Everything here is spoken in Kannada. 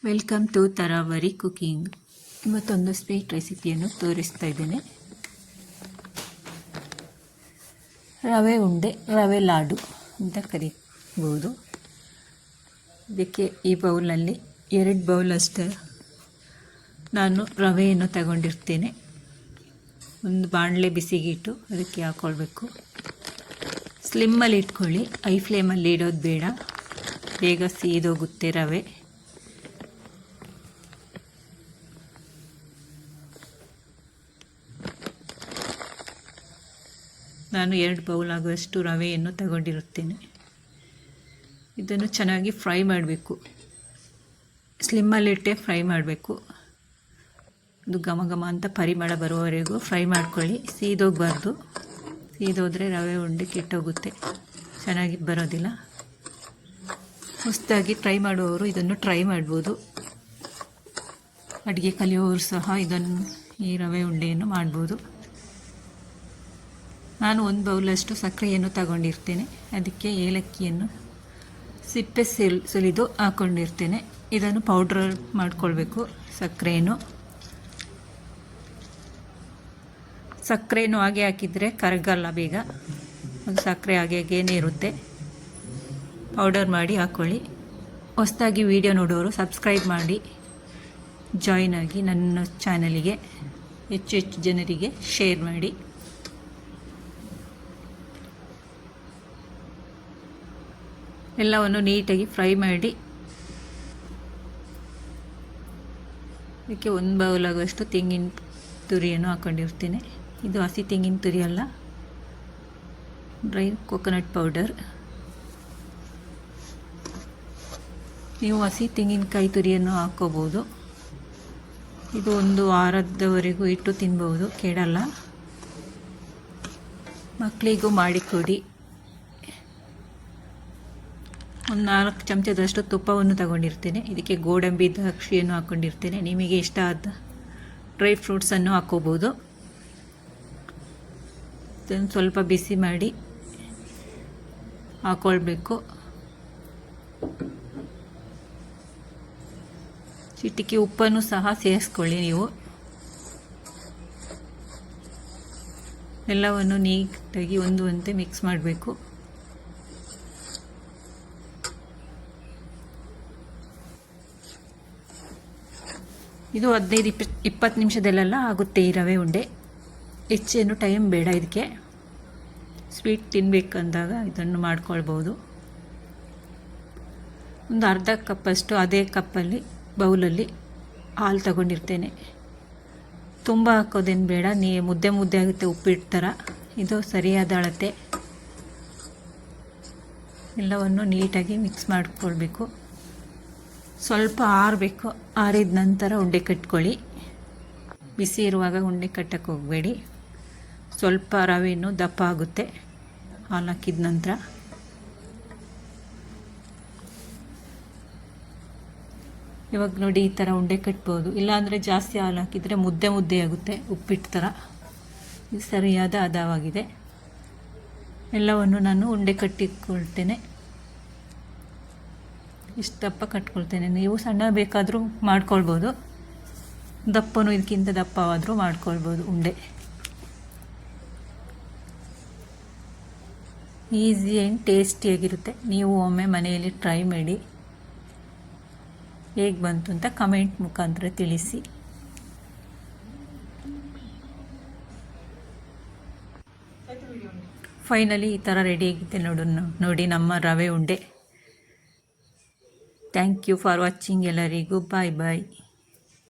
Welcome to Taravari cooking. ಇವತ್ತೊಂದು ಸ್ವೀಟ್ ರೆಸಿಪಿಯನ್ನು ತೋರಿಸ್ತಾ ಇದ್ದೇನೆ. ರವೆ ಉಂಡೆ, ರವೆ ಲಾಡು ಅಂತ ಕರಿಬೋದು. ಇದಕ್ಕೆ ಈ ಬೌಲಲ್ಲಿ 2 ಬೌಲಷ್ಟು ನಾನು ರವೆಯನ್ನು ತಗೊಂಡಿರ್ತೇನೆ. ಒಂದು ಬಾಣಲೆ ಬಿಸಿಗಿಟ್ಟು ಅದಕ್ಕೆ ಹಾಕ್ಕೊಳ್ಬೇಕು. ಸ್ಲಿಮ್ಮಲ್ಲಿ ಇಟ್ಕೊಳ್ಳಿ, ಐ ಫ್ಲೇಮಲ್ಲಿ ಇಡೋದು ಬೇಡ, ಬೇಗ ಸೀದೋಗುತ್ತೆ ರವೆ. ನಾನು 2 ಬೌಲ್ ಆಗುವಷ್ಟು ರವೆಯನ್ನು ತಗೊಂಡಿರುತ್ತೇನೆ. ಇದನ್ನು ಚೆನ್ನಾಗಿ ಫ್ರೈ ಮಾಡಬೇಕು, ಸ್ಲಿಮ್ಮಲ್ಲಿಟ್ಟೆ ಫ್ರೈ ಮಾಡಬೇಕು. ಇದು ಘಮ ಘಮ ಅಂತ ಪರಿಮಳ ಬರುವವರೆಗೂ ಫ್ರೈ ಮಾಡ್ಕೊಳ್ಳಿ. ಸೀದೋಗಬಾರ್ದು, ಸೀದೋದ್ರೆ ರವೆ ಉಂಡೆ ಕೆಟ್ಟೋಗುತ್ತೆ, ಚೆನ್ನಾಗಿ ಬರೋದಿಲ್ಲ. ಹೊಸದಾಗಿ ಟ್ರೈ ಮಾಡುವವರು ಇದನ್ನು ಟ್ರೈ ಮಾಡ್ಬೋದು. ಅಡುಗೆ ಕಲಿಯೋರು ಸಹ ಈ ರವೆ ಉಂಡೆಯನ್ನು ಮಾಡ್ಬೋದು. ನಾನು 1 ಬೌಲಷ್ಟು ಸಕ್ಕರೆಯನ್ನು ತಗೊಂಡಿರ್ತೇನೆ. ಅದಕ್ಕೆ ಏಲಕ್ಕಿಯನ್ನು ಸಿಪ್ಪೆ ಸುಲಿದು ಹಾಕ್ಕೊಂಡಿರ್ತೇನೆ. ಇದನ್ನು ಪೌಡ್ರ್ ಮಾಡ್ಕೊಳ್ಬೇಕು. ಸಕ್ಕರೆಯನ್ನು ಹಾಗೆ ಹಾಕಿದರೆ ಕರಗಲ್ಲ ಬೇಗ, ಅದು ಸಕ್ಕರೆ ಹಾಗೇನೇ ಇರುತ್ತೆ. ಪೌಡರ್ ಮಾಡಿ ಹಾಕ್ಕೊಳ್ಳಿ. ಹೊಸದಾಗಿ ವಿಡಿಯೋ ನೋಡೋರು ಸಬ್ಸ್ಕ್ರೈಬ್ ಮಾಡಿ ಜಾಯಿನ್ ಆಗಿ ನನ್ನ ಚಾನಲಿಗೆ ಹೆಚ್ಚು ಜನರಿಗೆ ಶೇರ್ ಮಾಡಿ. ಎಲ್ಲವನ್ನು ನೀಟಾಗಿ ಫ್ರೈ ಮಾಡಿ ಇದಕ್ಕೆ 1 ಬೌಲ್ ಆಗುವಷ್ಟು ತೆಂಗಿನ ತುರಿಯನ್ನು ಹಾಕ್ಕೊಂಡಿರ್ತೇನೆ. ಇದು ಹಸಿ ತೆಂಗಿನ ತುರಿ ಅಲ್ಲ, ಡ್ರೈ ಕೊಕೊನಟ್ ಪೌಡರ್. ನೀವು ಹಸಿ ತೆಂಗಿನಕಾಯಿ ತುರಿಯನ್ನು ಹಾಕ್ಕೋಬೋದು. ಇದು 1 ವಾರದವರೆಗೂ ಇಟ್ಟು ತಿನ್ಬೋದು, ಕೆಡಲ್ಲ. ಮಕ್ಕಳಿಗೂ ಮಾಡಿಕೊಡಿ. ಒಂದು 4 ಚಮಚದಷ್ಟು ತುಪ್ಪವನ್ನು ತಗೊಂಡಿರ್ತೇನೆ. ಇದಕ್ಕೆ ಗೋಡಂಬಿ ದ್ರಾಕ್ಷಿಯನ್ನು ಹಾಕ್ಕೊಂಡಿರ್ತೇನೆ. ನಿಮಗೆ ಇಷ್ಟ ಆದ ಡ್ರೈ ಫ್ರೂಟ್ಸನ್ನು ಹಾಕ್ಕೋಬೋದು. ಇದನ್ನು ಸ್ವಲ್ಪ ಬಿಸಿ ಮಾಡಿ ಹಾಕ್ಕೊಳ್ಬೇಕು. ಚಿಟಿಕೆ ಉಪ್ಪನ್ನು ಸಹ ಸೇರಿಸ್ಕೊಳ್ಳಿ ನೀವು. ಎಲ್ಲವನ್ನು ನೀಟಾಗಿ ಒಂದೇ ಮಿಕ್ಸ್ ಮಾಡಬೇಕು. ಇದು 15-20 ನಿಮಿಷದಲ್ಲೆಲ್ಲ ಆಗುತ್ತೆ ಈ ರವೆ ಉಂಡೆ. ಹೆಚ್ಚೇನು ಟೈಮ್ ಬೇಡ ಇದಕ್ಕೆ. ಸ್ವೀಟ್ ತಿನ್ನಬೇಕಂದಾಗ ಇದನ್ನು ಮಾಡ್ಕೊಳ್ಬೋದು. ಒಂದು ಅರ್ಧ ಕಪ್ಪಷ್ಟು ಅದೇ ಕಪ್ಪಲ್ಲಿ ಬೌಲಲ್ಲಿ ಹಾಲು ತಗೊಂಡಿರ್ತೇನೆ. ತುಂಬ ಹಾಕೋದೇನು ಬೇಡ, ಮುದ್ದೆ ಆಗುತ್ತೆ ಉಪ್ಪಿಟ್ಟು ಥರ. ಇದು ಸರಿಯಾದ ಅಳತೆ. ಎಲ್ಲವನ್ನು ನೀಟಾಗಿ ಮಿಕ್ಸ್ ಮಾಡಿಕೊಳ್ಬೇಕು. ಸ್ವಲ್ಪ ಆರಬೇಕು. ಆರಿದ ನಂತರ ಉಂಡೆ ಕಟ್ಕೊಳ್ಳಿ. ಬಿಸಿ ಇರುವಾಗ ಉಂಡೆ ಕಟ್ಟಕ್ಕೆ ಹೋಗಬೇಡಿ. ಸ್ವಲ್ಪ ರವೆಯನ್ನು ದಪ್ಪ ಆಗುತ್ತೆ ಹಾಲು ಹಾಕಿದ ನಂತರ. ಇವಾಗ ನೋಡಿ, ಈ ಥರ ಉಂಡೆ ಕಟ್ಬೋದು. ಇಲ್ಲಾಂದರೆ ಜಾಸ್ತಿ ಹಾಲು ಹಾಕಿದರೆ ಮುದ್ದೆ ಆಗುತ್ತೆ ಉಪ್ಪಿಟ್ಟು ಥರ. ಇದು ಸರಿಯಾದ ಹದವಾಗಿದೆ. ಎಲ್ಲವನ್ನು ನಾನು ಉಂಡೆ ಕಟ್ಟಿಕೊಳ್ತೇನೆ. ಇಷ್ಟು ದಪ್ಪ ಕಟ್ಕೊಳ್ತೇನೆ. ನೀವು ಸಣ್ಣ ಬೇಕಾದರೂ ಮಾಡ್ಕೊಳ್ಬೋದು, ದಪ್ಪನೂ ಇದಕ್ಕಿಂತ ದಪ್ಪವಾದರೂ ಮಾಡ್ಕೊಳ್ಬೋದು ಉಂಡೆ. ಈಸಿ ಆ್ಯಂಡ್ ಟೇಸ್ಟಿಯಾಗಿರುತ್ತೆ. ನೀವು ಒಮ್ಮೆ ಮನೆಯಲ್ಲಿ ಟ್ರೈ ಮಾಡಿ ಹೇಗೆ ಬಂತು ಅಂತ ಕಮೆಂಟ್ ಮುಖಾಂತರ ತಿಳಿಸಿ. ಫೈನಲಿ ಈ ಥರ ರೆಡಿಯಾಗಿದೆ ನೋಡಿ ನಮ್ಮ ರವೆ ಉಂಡೆ. Thank you for watching. ಎಲ್ಲರಿಗೂ ಬಾಯ್ ಬಾಯ್.